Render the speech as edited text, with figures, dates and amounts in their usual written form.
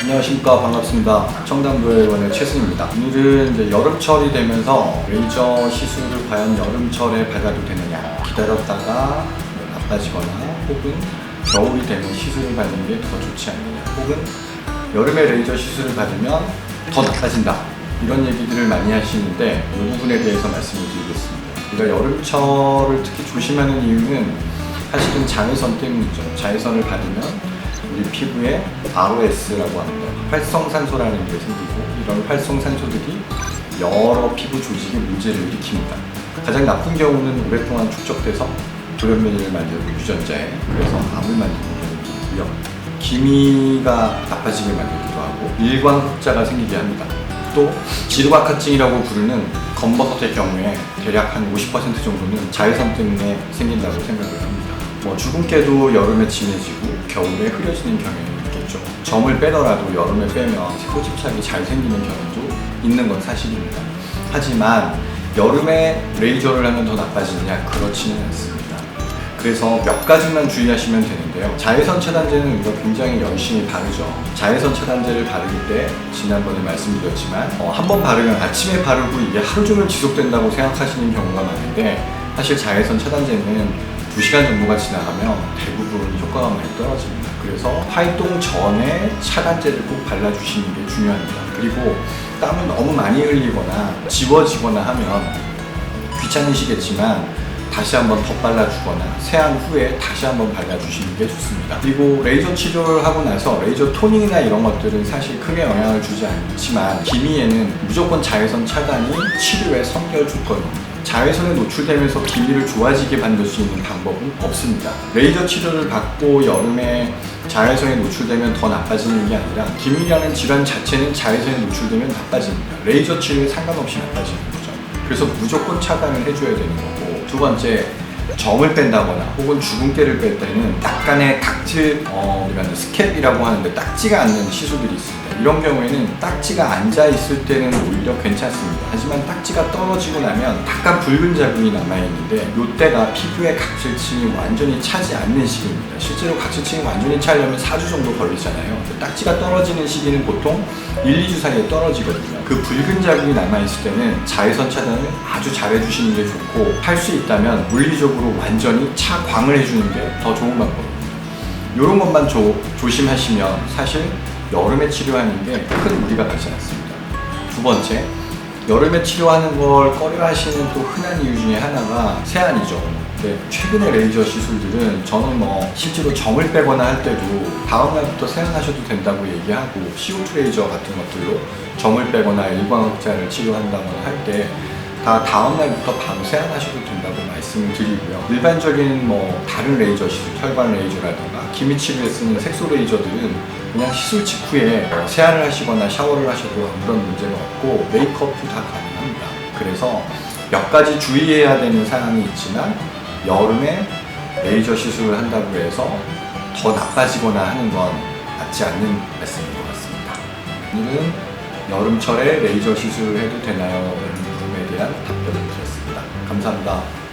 안녕하십니까, 반갑습니다. 청담부의원의 최승입니다. 오늘은 이제 여름철이 되면서 레이저 시술을 과연 여름철에 받아도 되느냐, 기다렸다가 나빠지거나 혹은 겨울이 되면 시술을 받는 게 더 좋지 않느냐, 혹은 여름에 레이저 시술을 받으면 더 나빠진다, 이런 얘기들을 많이 하시는데 이 부분에 대해서 말씀을 드리겠습니다. 우리가 여름철을 특히 조심하는 이유는 사실은 자외선 때문이죠. 자외선을 받으면 우리 피부에 ROS라고 합니다. 활성산소라는 게 생기고, 이런 활성산소들이 여러 피부 조직에 문제를 일으킵니다. 가장 나쁜 경우는 오랫동안 축적돼서 돌연변이를 만들고 유전자에, 그래서 암을 만드는 경우도 있고요. 기미가 나빠지게 만들기도 하고 일광흑자가 생기게 합니다. 또 지루박하증이라고 부르는 검버섯의 경우에 대략 한 50% 정도는 자외선 때문에 생긴다고 생각을 합니다. 주근깨도 여름에 진해지고 겨울에 흐려지는 경향이 있겠죠. 점을 빼더라도 여름에 빼면 세포 집착이 잘 생기는 경우도 있는 건 사실입니다. 하지만 여름에 레이저를 하면 더 나빠지느냐? 그렇지는 않습니다. 그래서 몇 가지만 주의하시면 되는데요. 자외선 차단제는 우리가 굉장히 열심히 바르죠. 자외선 차단제를 바르기 때 지난번에 말씀드렸지만 한 번 바르면 아침에 바르고 이게 하루 종일 지속된다고 생각하시는 경우가 많은데, 사실 자외선 차단제는 2시간 정도가 지나가면 대부분 효과가 많이 떨어집니다. 그래서 활동 전에 차단제를 꼭 발라주시는 게 중요합니다. 그리고 땀을 너무 많이 흘리거나 지워지거나 하면 귀찮으시겠지만 다시 한번 더 발라주거나 세안 후에 다시 한번 발라주시는 게 좋습니다. 그리고 레이저 치료를 하고 나서 레이저 토닝이나 이런 것들은 사실 크게 영향을 주지 않지만 기미에는 무조건 자외선 차단이 치료의 선결 조건입니다. 자외선에 노출되면서 기미를 좋아지게 만들 수 있는 방법은 없습니다. 레이저 치료를 받고 여름에 자외선에 노출되면 더 나빠지는 게 아니라 기미라는 질환 자체는 자외선에 노출되면 나빠집니다. 레이저 치료에 상관없이 나빠지는 거죠. 그래서 무조건 차단을 해줘야 되는 거고, 두 번째, 점을 뺀다거나 혹은 주근깨를 뺄 때는 약간의 각질, 우리가 스캡이라고 하는데 딱지가 않는 시술들이 있습니다. 이런 경우에는 딱지가 앉아 있을 때는 오히려 괜찮습니다. 하지만 딱지가 떨어지고 나면 약간 붉은 자국이 남아있는데, 이때가 피부의 각질층이 완전히 차지 않는 시기입니다. 실제로 각질층이 완전히 차려면 4주 정도 걸리잖아요. 딱지가 떨어지는 시기는 보통 1, 2주 사이에 떨어지거든요. 그 붉은 자국이 남아있을 때는 자외선 차단을 아주 잘 해주시는 게 좋고, 할 수 있다면 물리적으로 완전히 차광을 해주는 게 더 좋은 방법입니다. 이런 것만 조심하시면 사실 여름에 치료하는 게 큰 무리가 가지 않습니다. 두 번째, 여름에 치료하는 걸 꺼려하시는 또 흔한 이유 중에 하나가 세안이죠. 근데 최근에 레이저 시술들은 저는 실제로 점을 빼거나 할 때도 다음날부터 세안하셔도 된다고 얘기하고, CO2 레이저 같은 것들로 점을 빼거나 일광흑자를 치료한다거나 할 때 다 다음날부터 바로 세안하셔도 된다고 말씀을 드리고요. 일반적인 다른 레이저 시술, 혈관 레이저라든가 기미 치료에 쓰는 색소 레이저들은 그냥 시술 직후에 세안을 하시거나 샤워를 하셔도 아무런 문제가 없고 메이크업도 다 가능합니다. 그래서 몇 가지 주의해야 되는 사항이 있지만 여름에 레이저 시술을 한다고 해서 더 나빠지거나 하는 건 맞지 않는 말씀인 것 같습니다. 오늘은 여름철에 레이저 시술을 해도 되나요? 라는 물음에 대한 답변을 드렸습니다. 감사합니다.